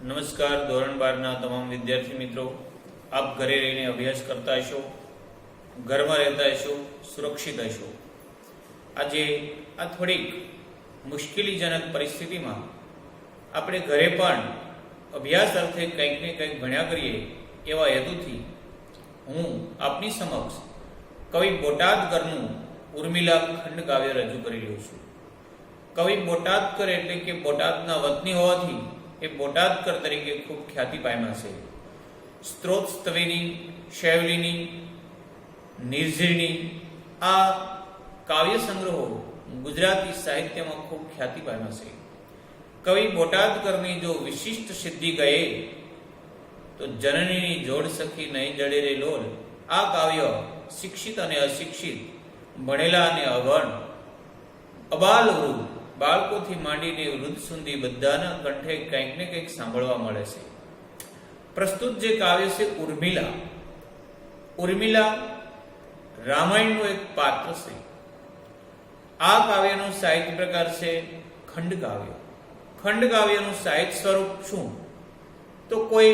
નમસ્કાર. ધોરણ 12ના તમામ વિદ્યાર્થી મિત્રો, આપ ઘરે રહીને અભ્યાસ કરતા હશો, ઘરમાં રહેતા હશો, સુરક્ષિત હશો. આજે આ થોડીક મુશ્કેલીજનક પરિસ્થિતિમાં આપણે ઘરે પણ અભ્યાસ અર્થે કંઈક ને કંઈક ભણ્યા કરીએ એવા હેતુથી હું આપની સમક્ષ કવિ બોટાદકરનું ઉર્મિલા ખંડ કાવ્ય રજૂ કરી રહ્યો છું. કવિ બોટાદકર એટલે કે બોટાદના વતની હોવાથી એ બોટાદકર તરીકે ખૂબ ખ્યાતિ પામ્યા છે. સ્ત્રોત સ્તવેની, શૈવલીની, નિર્ઝરીની આ કાવ્ય સંગ્રહો ગુજરાતી સાહિત્યમાં ખૂબ ખ્યાતિ પામ્યા છે. કવિ બોટાદકરની જો વિશિષ્ટ સિદ્ધિ કહે તો જનનીની જોડ સખી નહીં જડે રે લોલ આ કાવ્ય શિક્ષિત અને અશિક્ષિત, ભણેલા અને અભણ, અબાલ વૃદ્ધ, બાળકોથી માંડીને વૃદ્ધ સુધી બધાના કંઠે કંઈક ને કંઈક સાંભળવા મળે છે. પ્રસ્તુત જે કાવ્ય છે ઉર્મિલા, ઉર્મિલા રામાયણનું એક પાત્ર છે. આ કાવ્યનો સાહિત્ય પ્રકાર છે ખંડ કાવ્ય. ખંડ કાવ્યનું સાહિત્ય સ્વરૂપ શું? તો કોઈ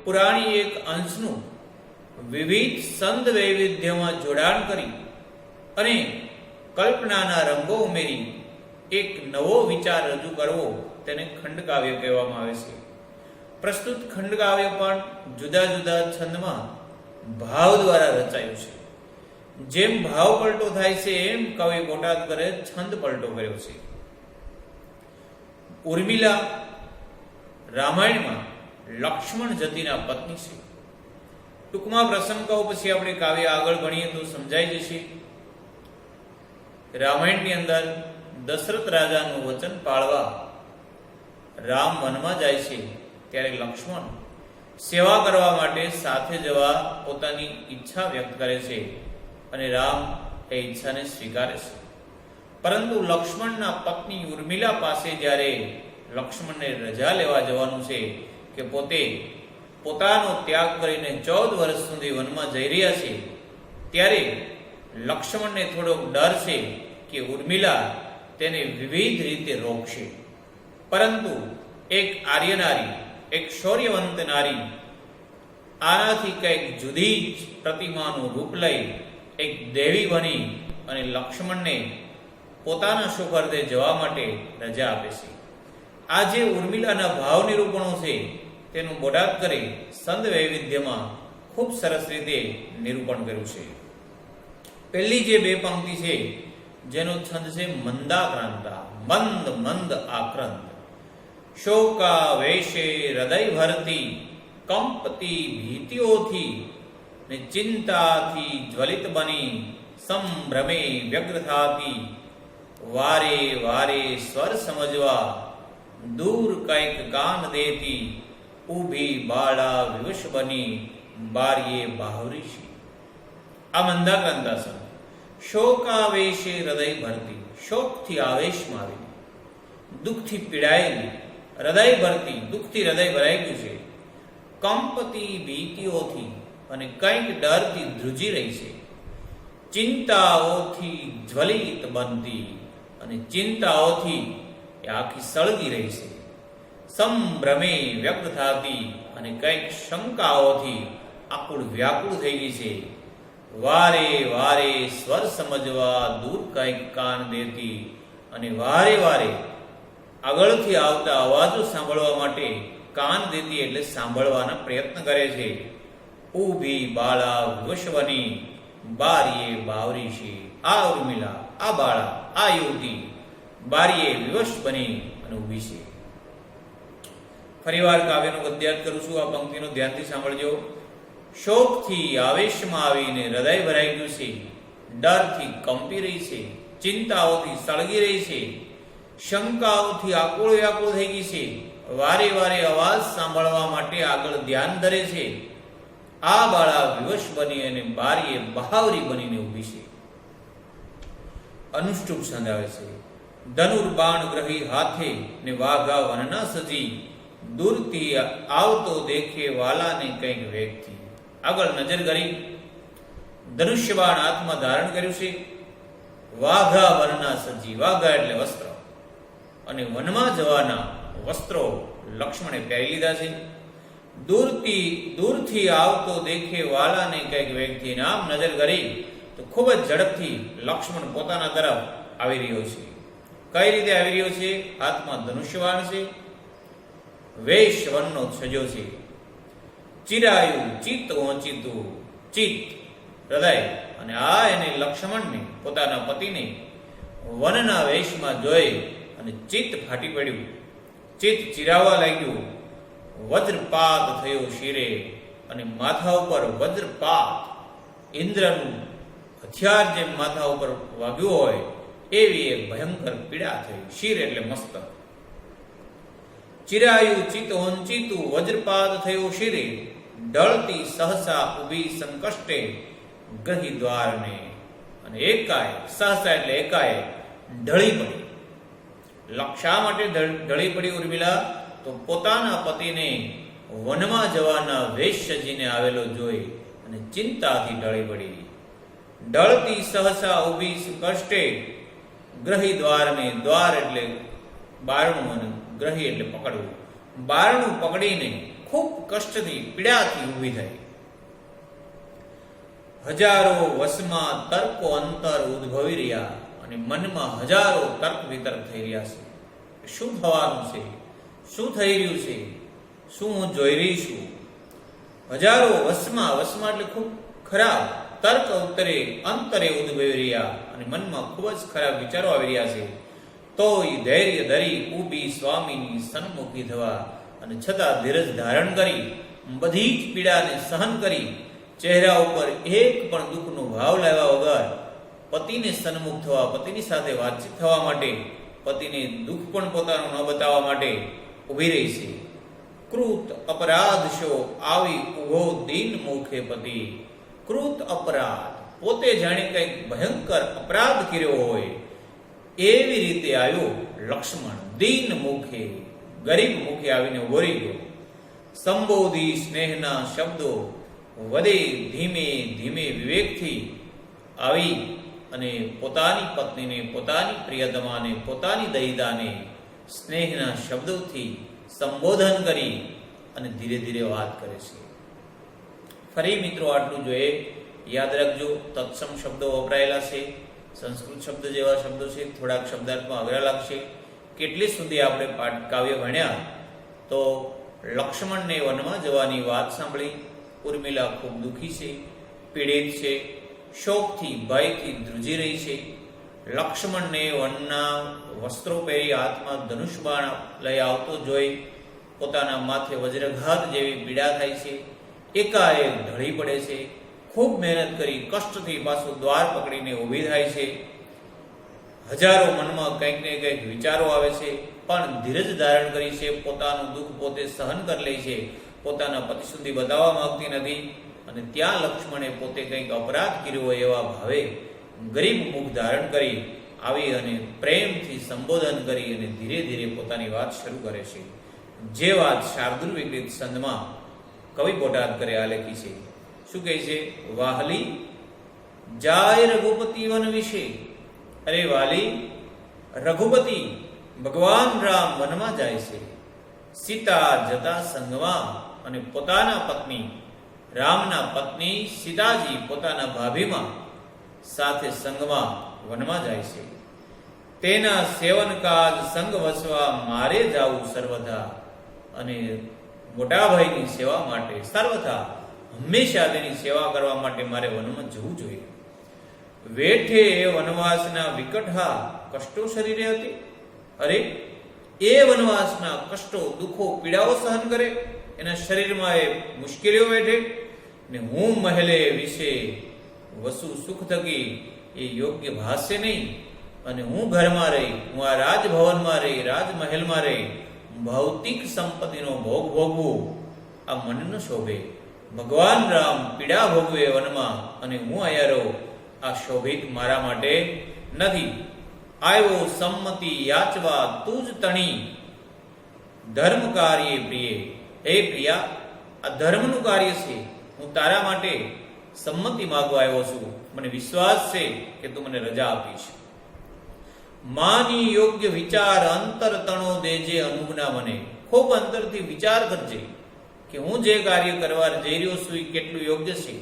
પુરાણી એક અંશનું વિવિધ સંદ વૈવિધ્યમાં જોડાણ કરી અને કલ્પનાના રંગો ઉમેરી એક નવો વિચાર રજૂ કરવો તેને ખંડકાવ્ય કહેવામાં આવે છે. પ્રસ્તુત ખંડકાવ્ય પણ જુદા જુદા છંદમાં ભાવ દ્વારા રચાયું છે. જેમ ભાવ પલટો થાય છે એમ કવિ બોટાદકરે છંદ પલટો કર્યો છે. ઉર્મિલા રામાયણમાં લક્ષ્મણ જતીના પત્ની છે. ટૂંકમાં પ્રસંગ કહો, પછી આપણે કાવ્ય આગળ ભણીએ તો સમજાઈ જશે. રામાયણની અંદર દશરથ રાજાનું વચન પાળવા રામ વનમાં જાય છે ત્યારે લક્ષ્મણ સેવા કરવા માટે સાથે જવા પોતાની ઈચ્છા વ્યક્ત કરે છે અને રામ એ ઈચ્છાને સ્વીકારે છે. પરંતુ લક્ષ્મણના પત્ની ઉર્મિલા પાસે જ્યારે લક્ષ્મણને રજા લેવા જવાનું છે કે પોતે પોતાનો ત્યાગ કરીને 14 વર્ષ સુધી વનમાં જઈ રહ્યા છે ત્યારે લક્ષ્મણને થોડોક ડર છે કે ઉર્મિલા તેને વિવિધ રીતે રોકશે. પરંતુ એક આર્ય નારી, એક શૌર્યવંત નારી આનાથી કંઈક જુદી જ પ્રતિમાનું રૂપ લઈ એક દેવી બની અને લક્ષ્મણને પોતાના સુખર્થે જવા માટે રજા આપે છે. આ જે ઉર્મિલાના ભાવ નિરૂપણો છે તેનું બોટાદકરે સંદ વૈવિધ્યમાં ખૂબ સરસ રીતે નિરૂપણ કર્યું છે. પહેલી જે બે પંક્તિ છે જેનો છંદ છે મંદાક્રાંતા, મંદ મંદ આક્રાંત. શોકા વેશે હૃદય ભરતી, કંપતી ભીતિઓથી ને ચિંતાથી જ્વલિત બની, સંભ્રમે વ્યગ્ર થાતી, વારે વારે સ્વર સમજવા, દૂર કંઈક કાન દેતી, ઊભી બાળા વિવશ બની, બારીએ બાહુરીશી. આ મંદાક્રાંતા છે. શોકાવેશે હૃદય ભરતી, શોકથી આવેશમાં આવી, દુઃખથી પીડાયેલી, હૃદય ભરતી, દુઃખથી હૃદય ભરાઈ ગયું છે, કંપતી ભીતિઓથી અને કંઈક ડરથી ધ્રુજી રહી છે, ચિંતાઓથી જ્વલિત બનતી અને ચિંતાઓથી એ આખી સળગી રહી છે, સંભ્રમે વ્યક્ત થતી અને કંઈક શંકાઓથી આકુળ વ્યાકુળ થઈ ગઈ છે, વારે વારે સ્વર સમજવા, દૂર કંઈક કાન દેતી અને વારે વારે આગળથી આવતા અવાજો સાંભળવા માટે કાન દેતી એટલે સાંભળવાના પ્રયત્ન કરે છે. ઊભી બાળા વિવશ બની, બારીએ બાવરી છે. આ ઉર્મિલા, આ બાળા, આ યુવતી બારીએ વિવશ બની અને ઊભી છે. ફરીવાર કાવ્યનો ગદ્યાર્થ કરું છું, આ પંક્તિનો ધ્યાનથી સાંભળજો. શોકથી આવેશમાં આવીને હૃદય ભરાઈ ગયું છે, ડરથી કંપી રહી છે, ચિંતાઓથી સળગી રહી છે, શંકાઓથી આકુળ વ્યાકુળ થઈ ગઈ છે, વારે વારે અવાજ સાંભળવા માટે આગળ ધ્યાન ધરે છે. આ બાળા વિવશ બની અને બારીએ બહાવરી બનીને ઊભી છે. અનુષ્ટુપ છંદ આવે છે. ધનુર્બાણ ગ્રહી હાથે ને વાઘા વનના સજી, દૂરથી આવતો દેખે વાલાને કંઈક વેગથી. આગળ નજર કરી ધનુષ્યબાણ હાથમાં ધારણ કર્યું છે. વાઘા વનના સજી, વાઘા એટલે વસ્ત્ર, અને વનમાં જવાના વસ્ત્રો લક્ષ્મણે પહેરી લીધા છે. દૂરથી આવતો દેખે વાલાને કંઈક વેગથી આમ નજર કરી તો ખૂબ જ ઝડપથી લક્ષ્મણ પોતાના તરફ આવી રહ્યો છે. કઈ રીતે આવી રહ્યો છે? હાથમાં ધનુષ્યબાણ છે, વેશ વનનો છજો છે. ચિરાયું ચિત્ત ઓચિતું, ચિત્ત હૃદય, અને આ એને લક્ષ્મણને પોતાના પતિને વનના વેશમાં જોઈ અને ચિત્ત ફાટી પડ્યું, ચિત્ત ચિરાવા લાગ્યું. વજ્રપાત થયો શિરે, અને માથા ઉપર વજ્રપાત, ઇન્દ્રનું હથિયાર જેમ માથા ઉપર વાગ્યું હોય એવી એક ભયંકર પીડા થઈ. શિર એટલે મસ્તક. ચિરાયું ચિત્ત વંચિતું, વજ્રપાત થયો શિરે, ડળતી સહસા ઉભી સંકષ્ટે ગ્રહી દ્વારને, અને એકાએક, સહસા એટલે એકાએક ઢળી પડી. શા માટે ઢળી પડી ઉર્મિલા? તો પોતાના પતિને વનમાં જવાના વેશ સજીને આવેલો જોઈ અને ચિંતાથી ઢળી પડી. ડળતી સહસા ઉભી સંકષ્ટે ગ્રહી દ્વારને, દ્વાર એટલે બારણું અને ગ્રહી એટલે પકડવું. બારણું પકડીને ખૂબ કષ્ટથી પીડાથી ઊભી થઈ. હજારો વસમાં તર્કો અંતર ઉદ્ભવી રહ્યા, અને મનમાં હજારો તર્ક વિતર્ક થઈ રહ્યા છે. શું થવાનું છે? શું થઈ રહ્યું છે? શું હું જોઈ રહી છું? હજારો વસમાં, વસમાં એટલે ખૂબ ખરાબ, તર્ક અંતરે ઉદ્ભવી રહ્યા, અને મનમાં ખૂબ જ ખરાબ વિચારો આવી રહ્યા છે. તોય ધૈર્ય ધરી ઊભી સ્વામીની સન્મુખી થવા, અને છતાં ધીરજ ધારણ કરી બધી જ પીડાને સહન કરી ચહેરા ઉપર એક પણ દુઃખનો ભાવ લાવ્યા વગર પતિને સન્મુખ થવા, પતિની સાથે વાતચીત થવા માટે, પતિને દુઃખ પણ પોતાનું ન બતાવવા માટે ઊભી રહી છે. કૃત અપરાધ શો આવી ઉભો દીન મુખે પતિ. કૃત અપરાધ, પોતે જાણે કંઈક ભયંકર અપરાધ કર્યો હોય એવી રીતે આવ્યો લક્ષ્મણ. દીન મુખે, ગરીબ મુખે આવીને ઉભો રહી ગયો. સંબોધી સ્નેહના શબ્દો વડે ધીમે ધીમે વિવેકથી આવી અને પોતાની પત્નીને, પોતાની પ્રિયતમાને, પોતાની દયિતાને સ્નેહના શબ્દોથી સંબોધન કરી અને ધીરે ધીરે વાત કરે છે. ફરી મિત્રો આટલું જોઈએ, યાદ રાખજો તત્સમ શબ્દો વપરાયેલા છે, સંસ્કૃત શબ્દ જેવા શબ્દો છે, થોડાક શબ્દાર્થમાં અઘરા લાગશે. કેટલી સુધી આપણે પાઠ કાવ્ય ભણ્યા તો લક્ષ્મણને વનમાં જવાની વાત સાંભળી ઉર્મિલા ખૂબ દુઃખી છે, પીડિત છે, શોકથી ભયથી ધ્રુજી રહી છે. લક્ષ્મણને વનના વસ્ત્રો પહેરી હાથમાં ધનુષબાણ લઈ આવતો જોઈ પોતાના માથે વજ્રઘાત જેવી પીડા થાય છે. એકાએક ઢળી પડે છે. ખૂબ મહેનત કરી કષ્ટથી પાછું દ્વાર પકડીને ઊભી થાય છે. હજારો મનમાં કંઈક ને કંઈક વિચારો આવે છે, પણ ધીરજ ધારણ કરી છે. પોતાનું દુઃખ પોતે સહન કરી લે છે, પોતાના પતિ સુધી બતાવવા માંગતી નથી. અને ત્યાં લક્ષ્મણે પોતે કંઈક અપરાધ કર્યો હોય એવા ભાવે ગરીબ મુખ ધારણ કરી આવી અને પ્રેમથી સંબોધન કરી અને ધીરે ધીરે પોતાની વાત શરૂ કરે છે. જે વાત શાર્દુલ વિકૃત છંદમાં કવિ બોટાદકરે આલેખી છે. શું કહે છે? વાહલી જાય રઘુપતિ વન વિશે. અરે વાલી, રઘુપતિ ભગવાન રામ વનમાં જાય છે. સીતા જતા સંગમાં, અને પોતાના પત્ની રામના પત્ની સીતાજી પોતાના ભાભીમાં સાથે સંગમાં વનમાં જાય છે. તેના સેવનકાજ સંગ વસવા મારે જાવું સર્વથા, અને મોટા ભાઈની સેવા માટે સર્વથા હંમેશા તેની સેવા કરવા માટે મારે વનમાં જવું જોઈએ. વેઠે વનવાસના વિકટહા કષ્ટો શરીરે હતી. અરે, એ વનવાસના કષ્ટો, દુઃખો, પીડાઓ સહન કરે, એના શરીરમાં એ મુશ્કેલીઓ વેઠે, ને હું મહેલે વિશે વસુ સુખ થકી એ યોગ્ય ભાષ્ય નહીં. અને હું ઘરમાં રહી, હું આ રાજભવનમાં રહી, રાજમહેલમાં રહી ભૌતિક સંપત્તિનો ભોગ ભોગવું, આ મન ન શોભે. ભગવાન રામ પીડા ભોગવે વનમાં, અને હું અહીંયા રહું, આ શોભિત મારા માટે નથી. આવ્યો સંમતિ યાચવા તું જ તણી, ધર્મ કાર્ય પ્રિય. હે પ્રિયા, આ ધર્મનું કાર્ય છે, હું તારા માટે સંમતિ માગવા આવ્યો છું. મને વિશ્વાસ છે કે તું મને રજા આપીશ. માની યોગ્ય વિચાર અંતર તણો દેજે અનુજ્ઞા મને. ખૂબ અંતરથી વિચાર કરજે કે હું જે કાર્ય કરવા જઈ રહ્યો છું એ કેટલું યોગ્ય છે.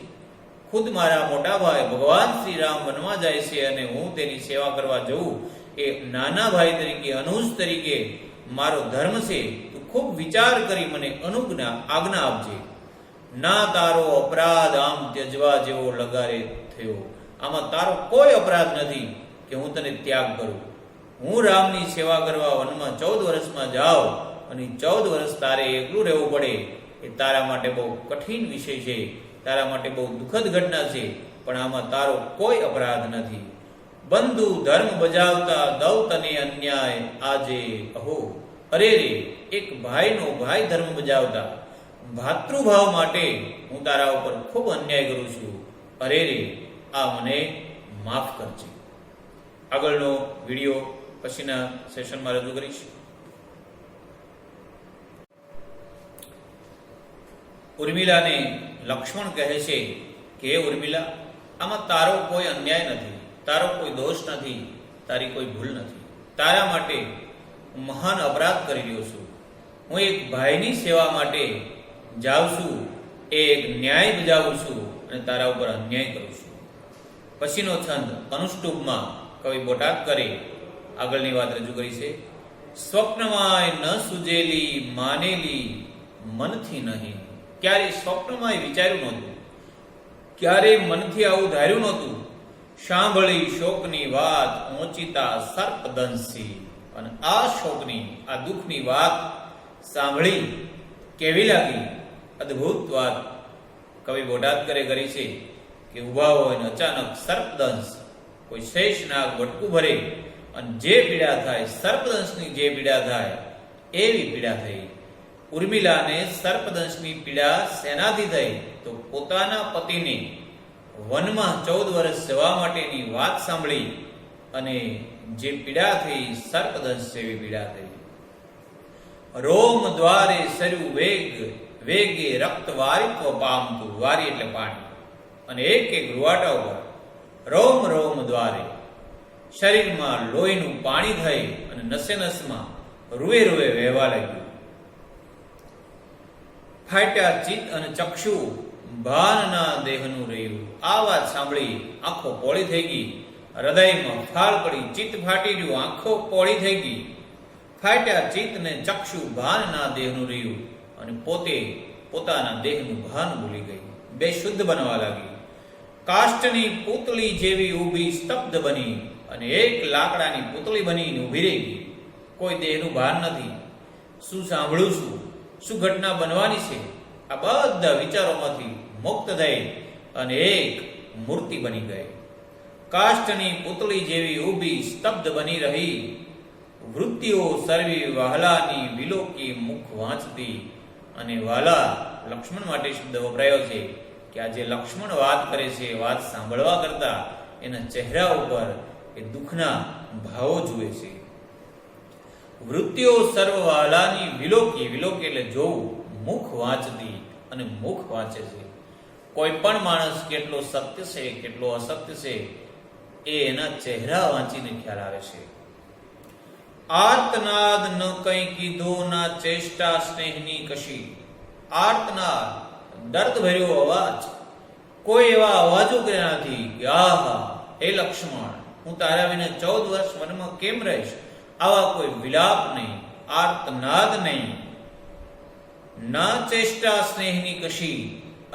ખુદ મારા મોટા ભાઈ ભગવાન શ્રી રામ વનમાં જાય છે અને હું તેની સેવા કરવા જઉં એ નાના ભાઈ તરીકે અનુજ તરીકે મારો ધર્મ છે. તું ખૂબ વિચાર કરી મને આજ્ઞા આપજે. ના તારો અપરાધ આમ ત્યજવા જેવો લગારે થયો. આમાં તારો કોઈ અપરાધ નથી કે હું તને ત્યાગ કરું. હું રામની સેવા કરવા વનમાં 14 વર્ષમાં જાઉં અને 14 વર્ષ તારે એકલું રહેવું પડે એ તારા માટે બહુ કઠિન વિષય છે, તારા માટે બહુ દુઃખદ ઘટના છે, પણ આમાં તારો કોઈ અપરાધ નથી. બંધુ ધર્મ બજાવતા દઉં તને અન્યાય આજે અહો. અરે રે, એક ભાઈનો ભાઈ ધર્મ બજાવતા ભાતૃભાવ માટે હું તારા ઉપર ખૂબ અન્યાય કરું છું. અરે રે, આ મને માફ કરજે. આગળનો વિડીયો પછીના સેશનમાં રજૂ કરીશ. ઉર્મિલાને લક્ષ્મણ કહે છે કે હે ઉર્મિલા, આમાં તારો કોઈ અન્યાય નથી, તારો કોઈ દોષ નથી, તારી કોઈ ભૂલ નથી. તારા માટે હું મહાન અપરાધ કરી રહ્યો છું. હું એક ભાઈની સેવા માટે જાઉં છું, એ એક ન્યાય બજાવું છું અને તારા ઉપર અન્યાય કરું છું. પછીનો છંદ અનુષ્ટુપમાં કવિ બોટાદ કરે આગળની વાત રજૂ કરી છે. સ્વપ્નમાંય ન સુજેલી માનેલી મનથી નહીં. ક્યારે સ્વપ્નમાં વિચાર્યું નહોતું, ક્યારે મનથી આવું ધાર્યું નહોતું. સાંભળી શોકની વાત ઓચિતા સર્પદંશી. અને આ શોકની, આ દુઃખની વાત સાંભળી કેવી લાગી? અદ્ભુત વાત કવિ બોટાદકરે કરી છે કે ઉભા હોય ને અચાનક સર્પદંશ, કોઈ શેષ નાગ વટકું ભરે અને જે પીડા થાય, સર્પદંશની જે પીડા થાય એવી પીડા થઈ. ઉર્મિલાને સર્પદંશની પીડા શેનાથી થઈ? તો પોતાના પતિને વનમાં 14 વર્ષ જવા માટેની વાત સાંભળી અને જે પીડા થઈ, સર્પદંશ જેવી પીડા થઈ. રોમ દ્વારે સરુ વેગે રક્ત વારિત્વ પામતું. વારી એટલે પાણી, અને એક એક રૂવાટા ઉપર રોમ રોમ દ્વારે શરીરમાં લોહીનું પાણી થઈ અને નસે નસમાં રૂએ રૂએ વહેવા લાગ્યું. ફાટ્યા ચિત્ત અને ચક્ષુ, ભાનના દેહનું રહ્યું. આ વાત સાંભળી આંખો પોળી થઈ ગઈ, હૃદયમાં ફાલ પડી, ચિત્ત ફાટી રહ્યું, આંખો પોળી થઈ ગઈ. ફાટ્યા ચિત્ત ને ચક્ષુ, ભાનના દેહનું રહ્યું અને પોતે પોતાના દેહનું ભાન ભૂલી ગઈ, બેશુદ્ધ બનવા લાગી. કાષ્ટની પૂતળી જેવી ઊભી સ્તબ્ધ બની અને એક લાકડાની પૂતળી બનીને ઊભી રહી ગઈ. કોઈ દેહનું ભાન નથી. શું સાંભળું છું, શું ઘટના બનવાની છે, આ બધા વિચારોમાંથી મુક્ત થઈ અને એક મૂર્તિ બની ગઈ. કાષ્ટની પૂતળી જેવી ઊભી સ્તબ્ધ બની રહી. વૃત્તિઓ સર્વી વહાલાની વિલોકી મુખ વાંચતી. અને વાલા લક્ષ્મણ માટે શબ્દ વપરાયો છે કે આ જે લક્ષ્મણ વાત કરે છે, વાત સાંભળવા કરતા એના ચહેરા ઉપર એ દુઃખના ભાવો જુએ છે. વૃત્તિઓ સર્વ વાલાની વિલોકી, વિલોકી એટલે જોવું, મુખ વાંચતી અને મુખ વાંચે છે. કોઈ પણ માણસ કેટલો સત્ય છે, કેટલો અસત્ય છે એ એના ચહેરા વાંચીને ખ્યાલ આવે છે. આર્તનાદ ન કંઈ કીધો ના ચેષ્ટા સ્નેહની કશી. આર્તનાદ, દર્દ ભર્યો અવાજ. કોઈ એવા અવાજો કર્યા નથી કે આહા હે લક્ષ્મણ, હું તારા વિના 14 વર્ષ વનમાં કેમ રહીશ. આવા કોઈ વિલાપ નહીં, આર્તનાદ નહીં. ના ચેષ્ટા સ્નેહની કશી,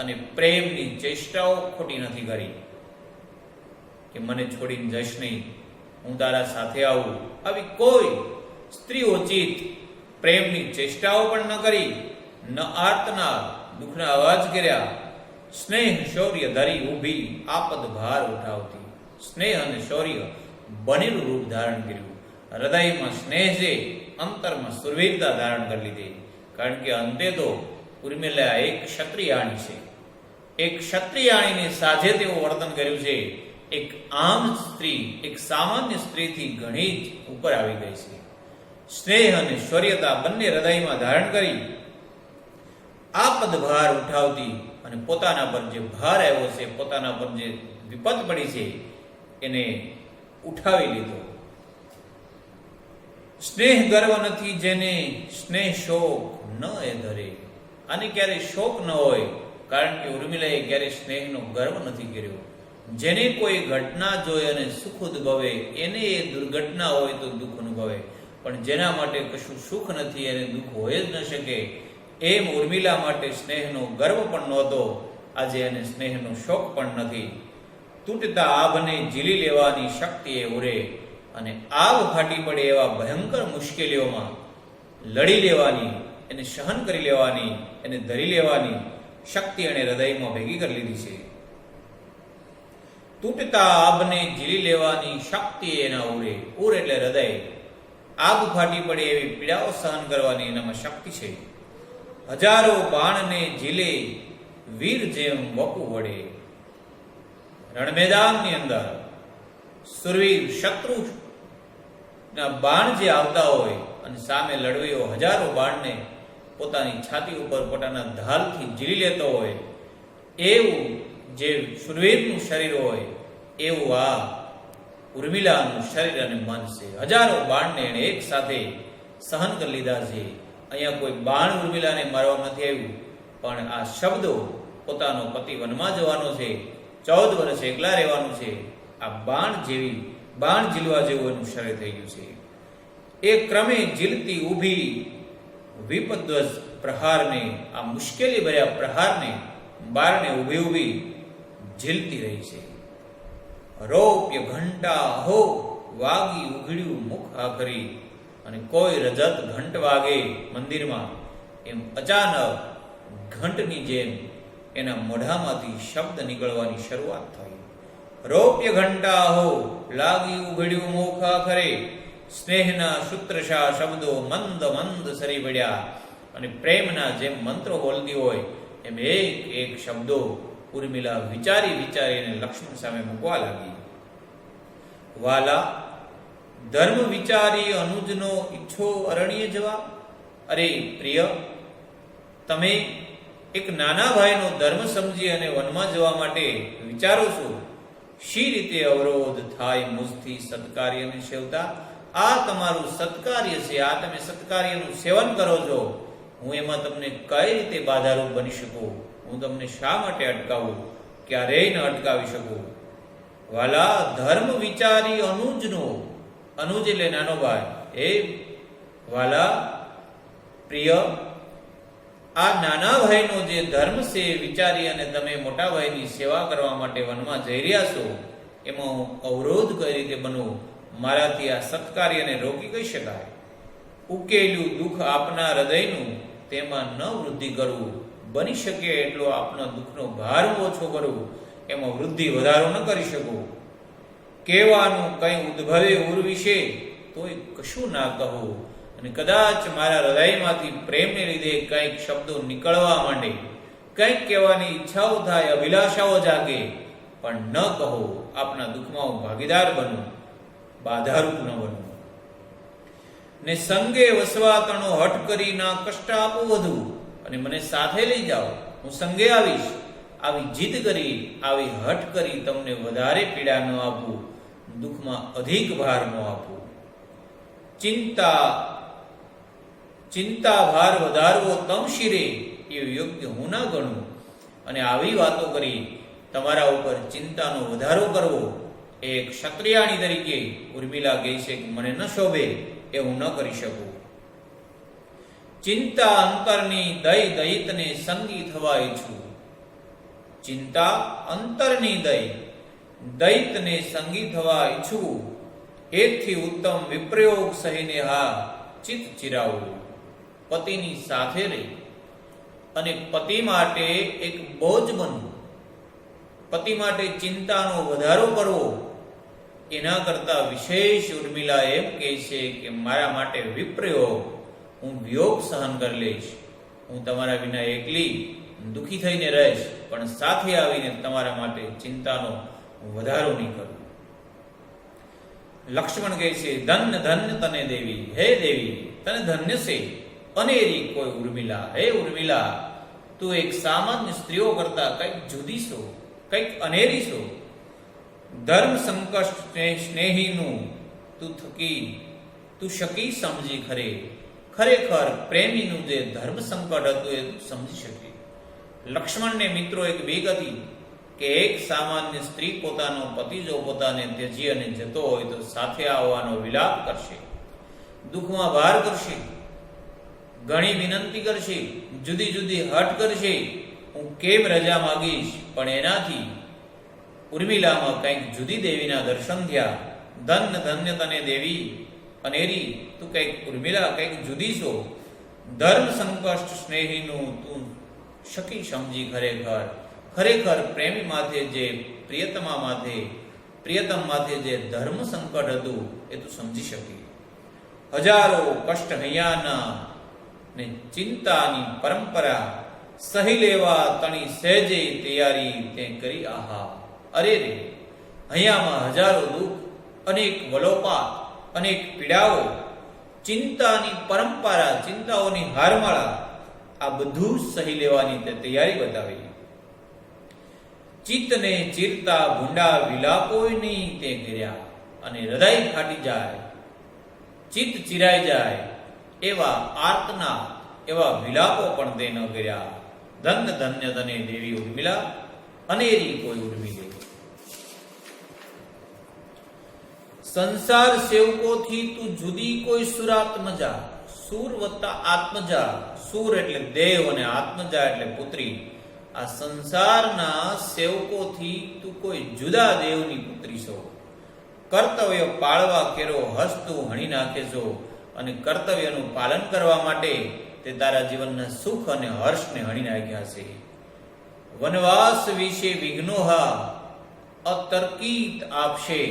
અને પ્રેમની ચેષ્ટાઓ ખોટી નથી કરી કે મને છોડીને જઈશ નહીં, હું તારા સાથે આવું. આવી કોઈ સ્ત્રીઓચિત પ્રેમની ચેષ્ટાઓ પણ ન કરી, ન આર્તનાદ, દુઃખના અવાજ કર્યા. સ્નેહ શૌર્ય ધરી ઊભી આપદ ભાર ઉઠાવતી. સ્નેહ અને શૌર્ય બનેલું રૂપ ધારણ કર્યું. હૃદયમાં સ્નેહ છે, અંતરમાં સુરવીરતા ધારણ કરી લીધી. કારણ કે અંતે તો ઉર્મિલા એક ક્ષત્રિયાણી છે. એક ક્ષત્રિયાણીને સાજે તેવું વર્તન કર્યું છે. એક આમ સ્ત્રી, એક સામાન્ય સ્ત્રીથી ઘણી જ ઉપર આવી ગઈ છે. સ્નેહ અને શૌર્યતા બંને હૃદયમાં ધારણ કરી આપદ ભાર ઉઠાવતી અને પોતાના પર જે ભાર આવ્યો છે, પોતાના પર જે વિપત પડી છે એને ઉઠાવી લીધો. સ્નેહ ગર્વ નથી જેને સ્નેહ શોક ન એ ધરે. આને ક્યારે શોક ન હોય, કારણ કે ઉર્મિલાએ ક્યારે સ્નેહનો ગર્વ નથી કર્યો. જેને કોઈ ઘટના જોઈ અને સુખ ઉદ્ભવે એને એ દુર્ઘટના હોય તો દુઃખ અનુભવે, પણ જેના માટે કશું સુખ નથી એને દુઃખ હોય જ ન શકે. એમ ઉર્મિલા માટે સ્નેહનો ગર્વ પણ નહોતો, આજે એને સ્નેહનો શોક પણ નથી. તૂટતા આભને ઝીલી લેવાની શક્તિ એ ઉરે, અને આભ ફાટી પડે એવા ભયંકર મુશ્કેલીઓમાં લડી લેવાની, એને સહન કરી લેવાની, એને ધરી લેવાની શક્તિ એણે હૃદયમાં ભેગી કરી લીધી છે. તૂટતા આભને ઝીલી લેવાની શક્તિ એના ઉરે. ઉર એટલે હૃદય. આભ ફાટી પડે એવી પીડાઓ સહન કરવાની એનામાં શક્તિ છે. હજારો બાણને ઝીલે વીર જેમ વપુ વડે. રણ મેદાનની અંદર સુરવીર શત્રુ ના બાણ જે આવતા હોય અને સામે લડવીઓ હજારો બાણને પોતાની છાતી ઉપર પોતાના ઢાલથી ઝીલી લેતો હોય, એવું જે સુરવીરનું શરીર હોય એવું આ ઉર્મિલાનું શરીર અને મન છે. હજારો બાણને એણે એક સાથે સહન કરી લીધા છે. અહીંયા કોઈ બાણ ઉર્મિલાને મારવા નથી આવ્યું, પણ આ શબ્દો પોતાનો પતિ વનમાં જવાનો છે, 14 વર્ષ એકલા રહેવાનું છે, આ બાણ ઝીલવા જેવું એનું શરીર થઈ ગયું છે. એ ક્રમે ઝીલતી ઊભી વિપદ્વજ પ્રહારને, આ મુશ્કેલી ભર્યા પ્રહારને બારને ઊભી ઊભી ઝીલતી રહી છે. રૌપ્ય ઘંટા હો વાગી ઉઘડ્યું મુખ આખરી. અને કોઈ રજત ઘંટ વાગે મંદિરમાં, એમ અચાનક ઘંટની જેમ એના મોઢામાંથી શબ્દ નીકળવાની શરૂઆત થઈ. રૌપ્ય ઘંટા હો લાગી ઉઘડ્યું મુખ આખરે. સ્નેહના સૂત્રશા શબ્દો મંદ મંદ સરી પડ્યા, અને પ્રેમના જેમ મંત્રો બોલતી હોય એમ એક એક શબ્દો ઉર્મિલા વિચારી વિચારીને લક્ષ્મણ સામે મૂકવા લાગી. વાલા, ધર્મ વિચારી અનુજનો ઈચ્છો અરણ્ય જવા. અરે પ્રિય, તમે એક નાના ભાઈનો ધર્મ સમજી અને વનમાં જવા માટે વિચારો છો. શી રીતે અવરોધ થાય મુજથી સત્કાર્યને સેવતા? આ તમારું સત્કાર્ય છે, આ તમે સત્કાર્યનું સેવન કરો છો. હું એમાં તમને કઈ રીતે બાધારૂપ બની શકું? હું તમને શા માટે અટકાવું? ક્યારેય ન અટકાવી શકું. વાલા, ધર્મ વિચારી અનુજનો, અનુજ એટલે નાનો ભાઈ, એ વાલા પ્રિય, આ નાના ભાઈનો જે ધર્મ છે વિચારી અને તમે મોટા ભાઈની સેવા કરવા માટે વનમાં જઈ રહ્યા છો, એમાં હું અવરોધ કઈ રીતે બનવું? મારાથી આ સત્કાર્યને રોકી કઈ શકાય? ઉકેલ્યું દુઃખ આપના હૃદયનું, તેમાં ન વૃદ્ધિ કરવું. બની શકે એટલો આપના દુઃખનો ભાર ઓછો કરવું, એમાં વૃદ્ધિ વધારો ન કરી શકું. કહેવાનું કંઈ ઉદ્ભવે ઉર વિશે તોય કશું ના કહું. અને કદાચ મારા હૃદયમાંથી પ્રેમને લીધે કંઈક શબ્દો નીકળવા માંડે, કંઈક કહેવાની ઈચ્છાઓ થાય, અભિલાષાઓ જાગે, પણ ન કહો. આપના દુઃખમાં હું ભાગીદાર બનું, બાધારૂપ ન બનું. ને સંગે વસવા તણો હઠ કરી ના કષ્ટ આપો વધુ. અને મને સાથે લઈ જાઓ, હું સંગે આવીશ. આવી જીદ કરી, આવી હઠ કરી તમને વધારે પીડા ન આપું, દુઃખમાં અધિક ભાર ન આપું. ચિંતા ભાર વધારવો તમ શિરે, એ યોગ્ય હું ના ગણું. અને આવી વાતો કરી તમારા ઉપર ચિંતાનો વધારો કરવો એ એક ક્ષત્રિયાણી તરીકે ઉર્મિલા કહે છે કે મને ન શોભે, એ હું ન કરી શકું. ચિંતા અંતરની દય દયિતને સંગી થવા ઈચ્છું. ચિંતા અંતરની દૈતને સંગી થવા ઈચ્છું. એથી ઉત્તમ વિપ્રયોગ સહીને હા ચિત્ત ચિરાવું. પતિની સાથે રહી અને પતિ માટે એક બોજ બનવું, પતિ માટે ચિંતાનો વધારો કરવો, એના કરતા વિશેષ ઉર્મિલા એમ કહે છે કે મારા માટે વિપ્રયોગ, હું વિયોગ સહન કરી લઈશ. હું તમારા વિના એકલી દુઃખી થઈને રહીશ, પણ સાથે આવીને તમારા માટે ચિંતાનો વધારો નહીં કરું. લક્ષ્મણ કહે છે ધન્ય ધન્ય તને દેવી. હે દેવી, તને ધન્ય છે અનેરી કોઈ ઉર્મિલા. હે ઉર્મિલા, તું એક સામાન્ય સ્ત્રીઓ કરતા કંઈક જુદી છો, કંઈક અનેરી છો. ધર્મ સંકષ્ટ સ્નેહીનું તું તું શકી સમજી ખરે, ખરેખર પ્રેમીનું જે ધર્મ સંકટ હતું એ સમજી શકી. લક્ષ્મણને મિત્રો એક બીક હતી કે એક સામાન્ય સ્ત્રી પોતાનો પતિ જો પોતાને ત્યજી અને જતો હોય તો સાથે આવવાનો વિલાપ કરશે, દુઃખમાં ભાર કરશે, ઘણી વિનંતી કરશે, જુદી જુદી હઠ કરશે, હું કેમ રજા માગીશ. પણ એનાથી ઉર્મિલામાં કંઈક જુદી દેવીના દર્શન થયા. ધન્ય ધન્ય તને દેવી અનેરી, તું કંઈક ઉર્મિલા કંઈક જુદી છો. ધર્મ સંકષ્ટ સ્નેહીનું તું શકી સમજી ખરેખર, ખરેખર પ્રેમી માથે જે પ્રિયતમ માથે જે ધર્મ સંકટ હતું એ તું સમજી શકી. હજારો કષ્ટ હૈયાના ને ચિંતાની પરંપરા સહી લેવા તણી સહેજે તૈયારી તે કરી. આહા અરે રે, હૈયામાં હજારો દુઃખ, અનેક વલોપાત, અનેક પીડાઓ, ચિંતાની પરંપરા, ચિંતાઓની હારમાળા, આ બધું સહી લેવાની તે તૈયારી બતાવી. ચિત્તને ચીરતા ભૂંડા વિલાપોય તે કર્યા, અને હૃદય ફાટી જાય, ચિત્ત ચિરાઈ જાય એવા આર્તના, એવા વિલાપો પણ તે ન કર્યા. ધન્ય ધન્ય તને દેવી ઉર્મિલા, અનેરી કોઈ ઉર્મિલે. સંસાર સેવકોથી તું જુદી કોઈ સુરાત્મજા, સુર વત્તા આત્મજા, સુર એટલે દેવ અને આત્મજા એટલે પુત્રી. આ સંસારના સેવકોથી તું કોઈ જુદા દેવની પુત્રી છો. કર્તવ્ય પાળવા કેરો હસતું હણી નાખે છો, અને કર્તવ્યનું પાલન કરવા માટે તે તારા જીવનના સુખ અને હર્ષને હણી નાખ્યા છે. વનવાસ વિશે વિઘ્નોહા અતર્કિત આપશે,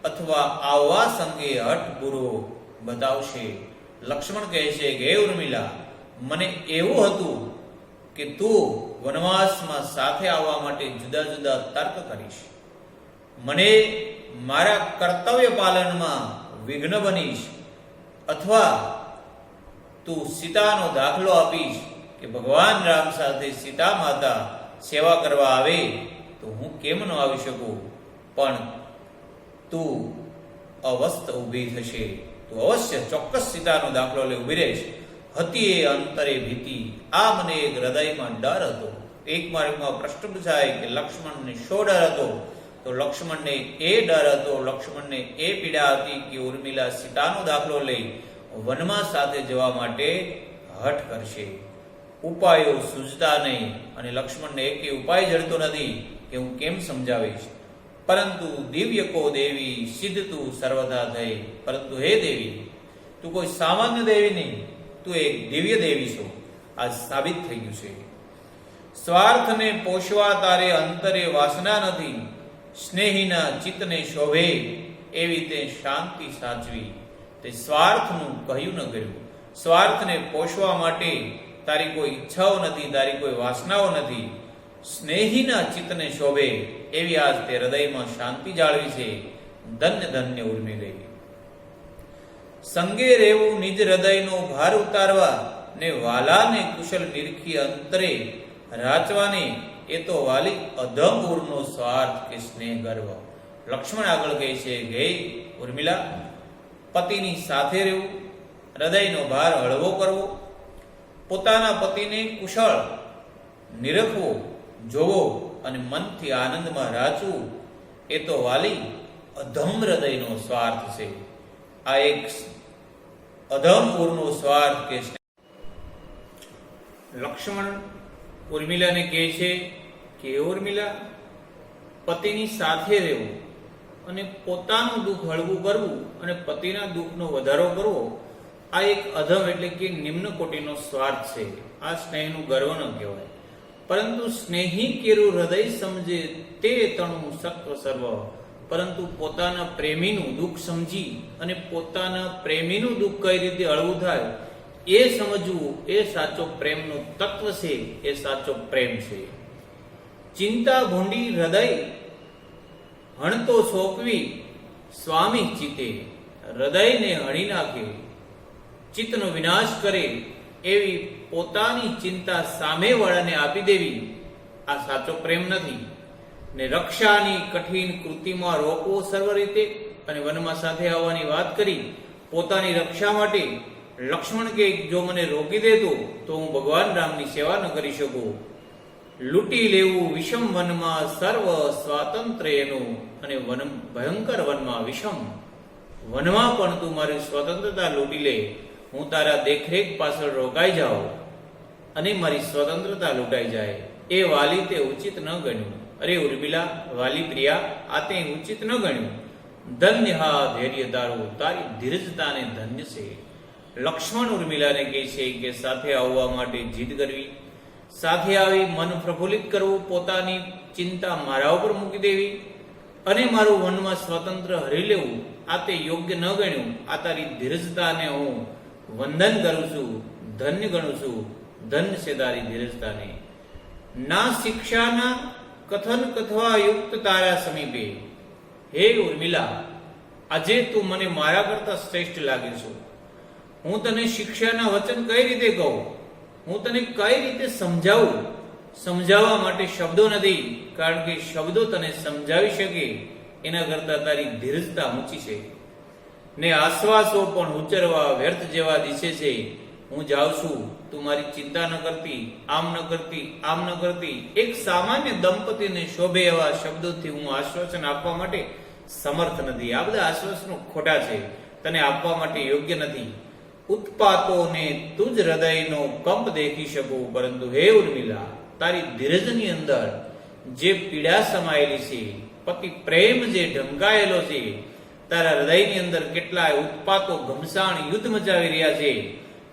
અથવા આવવા સંગે હઠ પૂરો બતાવશે. લક્ષ્મણ કહે છે કે હે ઉર્મિલા, મને એવું હતું કે તું વનવાસમાં સાથે આવવા માટે જુદા જુદા તર્ક કરીશ, મને મારા કર્તવ્ય પાલનમાં વિઘ્ન બનીશ, અથવા તું સીતાનો દાખલો આપીશ કે ભગવાન રામ સાથે સીતા માતા સેવા કરવા આવે તો હું કેમ ન આવી શકું. પણ તું અવસ્થ ઊભી થશે, તું અવશ્ય ચોક્કસ સીતાનો દાખલો લઈ ઊભી રહીશ. હતી એ અંતરે ભીતિ, આ મને એક હૃદયમાં ડર હતો. એક માર્ગમાં પ્રશ્ન પૂછાય કે લક્ષ્મણને શો ડર હતો, તો લક્ષ્મણને એ ડર હતો, લક્ષ્મણને એ પીડા હતી કે ઉર્મિલા સીતાનો દાખલો લઈ વનમાં સાથે જવા માટે હઠ કરશે. ઉપાયો સૂઝતા નહીં, અને લક્ષ્મણને એક ઉપાય જડતો નથી કે હું કેમ સમજાવીશ. પરંતુ દિવ્ય કો દેવી સિદ્ધ તું સર્વદા થઈ. પરંતુ હે દેવી, તું કોઈ સામાન્ય દેવી નહીં, તું એક દિવ્ય દેવી છો. આ સાબિત થઈ ગયું છે. સ્વાર્થને પોષવા તારે અંતરે વાસના નથી, સ્નેહીના ચિત્તને શોભે એવી તે શાંતિ સાચવી. તે સ્વાર્થનું કહ્યું ન કર્યું. સ્વાર્થને પોષવા માટે તારી કોઈ ઈચ્છાઓ નથી, તારી કોઈ વાસનાઓ નથી. સ્નેહીના ચિત્તને શોભે એવી આજ તે હૃદયમાં શાંતિ જાળવી છે. ધન્ય ધન્ય ઉર્મી ગઈ. સંગે રહેવું નિજ હૃદયનો ભાર ઉતારવા, ને વાલાને કુશલ નિરખી અંતરે રાચવાને, એ તો વાલી અધમ ઉરનો સ્વાર્થ કે સ્નેહ ગર્વ. લક્ષ્મણ આગળ કહે છે કે ઉર્મિલા, પતિની સાથે રહેવું, હૃદયનો ભાર હળવો કરવો, પોતાના પતિને કુશળ નિરખવો, જોવો અને મનથી આનંદમાં રાચવું, એ તો વાલી અધમ હૃદયનો સ્વાર્થ છે. આ એક અધમ ઉરનો સ્વાર્થ કે લક્ષ્મણ ઉર્મિલાને કહે છે કે ઉર્મિલા, પતિની સાથે રહેવું અને પોતાનું દુઃખ હળવું કરવું અને પતિના દુઃખનો વધારો કરવો, આ એક અધમ એટલે કે નિમ્ન કોટીનો સ્વાર્થ છે. આ સ્નેહનું ગર્વ ન કહેવાય. પરંતુ સ્નેહી કેરું હૃદય સમજે તે તણું સત્વ સર્વ. પરંતુ પોતાના પ્રેમીનું દુઃખ સમજી અને પોતાના પ્રેમીનું દુઃખ કઈ રીતે હળવું થાય એ સમજવું, એ સાચો પ્રેમનું તત્વ છે, એ સાચો પ્રેમ છે. ચિંતા ભૂંડી હૃદય હણતો સોંપવી સ્વામી ચિતે. હૃદયને હણી નાખે, ચિત્તનો વિનાશ કરે એવી પોતાની ચિંતા સામેવાળાને આપી દેવી, આ સાચો પ્રેમ નથી. ને રક્ષાની કઠિન કૃતિમાં રોકવો સર્વ રીતે, અને વનમાં સાથે આવવાની વાત કરી, પોતાની રક્ષા માટે લક્ષ્મણ કે જો મને રોકી દેતો તો હું ભગવાન રામની સેવા ન કરી શકું. લૂંટી લેવું વિષમ વનમાં સર્વ સ્વાતંત્ર્ય એનું, અને વન ભયંકર વનમાં વિષમ વનમાં પણ તું મારી સ્વતંત્રતા લૂંટી લે, હું તારા દેખરેખ પાછળ રોકાઈ જાઉં અને મારી સ્વતંત્રતા લૂંટાઈ જાય. એ વાલી તે ઉચિત ન ગણ્યું. અરે ઉર્મિલા, વાલી પ્રિયા, આ તે ઉચિત ન ગણ્યું. ધન્ય હા ધૈર્ય તારું, તારી ધીરજતાને ધન્ય છે. લક્ષ્મણ ઉર્મિલાને કહે છે કે સાથે આવવા માટે જીદ કરવી, સાથે આવી મન પ્રફુલ્લિત કરવું, પોતાની ચિંતા મારા ઉપર મૂકી દેવી અને મારું વનમાં સ્વતંત્ર હરી લેવું, આ તે યોગ્ય ન ગણ્યું. આ તારી ધીરજતાને હું વંદન કરું છું, ધન્ય ગણું છું. ધન્ય છે તારી ધીરજતાને. ના શિક્ષાના કથન કથવા યુક્ત તારા સમીપે. હે ઉર્મિલા, આજે તું મને મારા કરતા શ્રેષ્ઠ લાગે છો. હું તને શિક્ષાના વચન કઈ રીતે કહું, હું તને કઈ રીતે સમજાવું. સમજાવવા માટે શબ્દો નથી, કારણ કે શબ્દો તને સમજાવી શકે એના કરતા તારી ધીરજતા ઊંચી છે. ને આશ્વાસો પણ ઉચ્ચરવા વ્યર્થ જેવા દિશે છે. હું જાઉં છું, તું મારી ચિંતા ન કરતી, આમ ન કરતી, આમ ન કરતી. એક સામાન્ય દંપતીને શોભે એવા શબ્દોથી હું આશ્વાસન આપવા માટે સમર્થ નથી. આ બધા આશ્વાસનો ખોટા છે, તને આપવા માટે યોગ્ય નથી. ઉત્પાતોને તુજ હૃદયનો કંપ દેખી શકું, પરંતુ હે ઉર્મિલા, તારી ધીરજની અંદર જે પીડા સમાયેલી છે, પતિ પ્રેમ જે ઢંકાયેલો છે, તારા હૃદયની અંદર કેટલાય ઉત્પાતો ઘમસાણ યુદ્ધ મચાવી રહ્યા છે,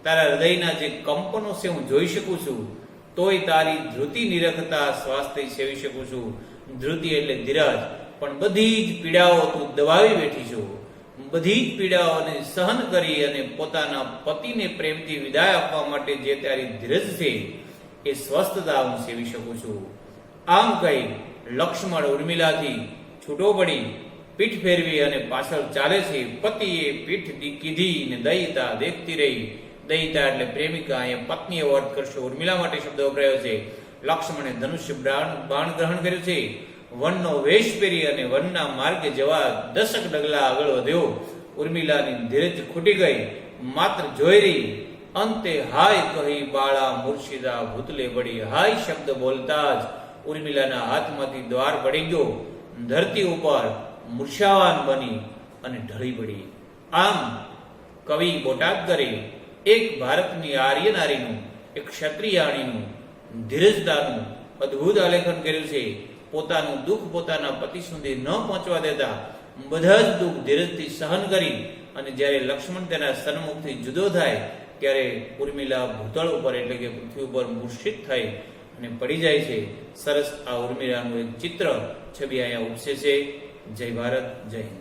તારા હૃદયના જે કંપનો છે હું જોઈ શકું છું. તોય તારી ધૃતિ નિરખતા સ્વાસ્થ્ય સેવી શકું છું. ધૃતિ એટલે ધીરજ. પણ બધી જ પીડાઓ તું દબાવી બેઠી છું. બધી જ પીડાઓને સહન કરી અને પોતાના પતિને પ્રેમથી વિદાય આપવા માટે જે તારી ધીરજ છે એ સ્વસ્થતા હું સેવી શકું છું. આમ કહી લક્ષ્મણ ઉર્મિલાથી છૂટો પડી પીઠ ફેરવી અને પાછળ ચાલે છે. પતિએ પીઠ કીધી ને દયિતા દેખતી રહી. દયિતા એટલે પ્રેમિકા, અહીંયા પત્ની એવો અર્થ કરશો. ઉર્મિલા માટે શબ્દ વપરાયો છે. લક્ષ્મણે ધનુષ્ય બાણ ગ્રહણ કર્યું છે. વનનો વેશ પહેરી અને વનના માર્ગે જવા 10 ડગલા આગળ વધ્યો. ઉર્મિલાની ધીરજ ખૂટી ગઈ, માત્ર જોઈ રહી. અંતે હાય કહી બાળા મુર્શિદા ભૂતલે પડી. હાય શબ્દ બોલતા જ ઉર્મિલાના હાથમાંથી દ્વાર પડી ગયો. ધરતી ઉપર મૂર્છાવાન બની અને ઢળી પડી. આમ કવિ બોટાદકરે એક ભારતની આર્ય નારીનું, એક ક્ષત્રિયાણીનું ધીરજતાનું અદ્ભુત આલેખન કર્યું છે. પોતાનું દુઃખ પોતાના પતિ સુધી ન પહોંચવા દેતા બધા જ દુઃખ ધીરજથી સહન કરી અને જ્યારે લક્ષ્મણ તેના સન્મુખથી જુદો થાય ત્યારે ઉર્મિલા ભૂતળ ઉપર એટલે કે પૃથ્વી ઉપર મૂર્છિત થઈ અને પડી જાય છે. સરસ આ ઉર્મિલાનું એક ચિત્ર છબી અહીંયા ઉપસે છે. જય ભારત, જય હિન્દ.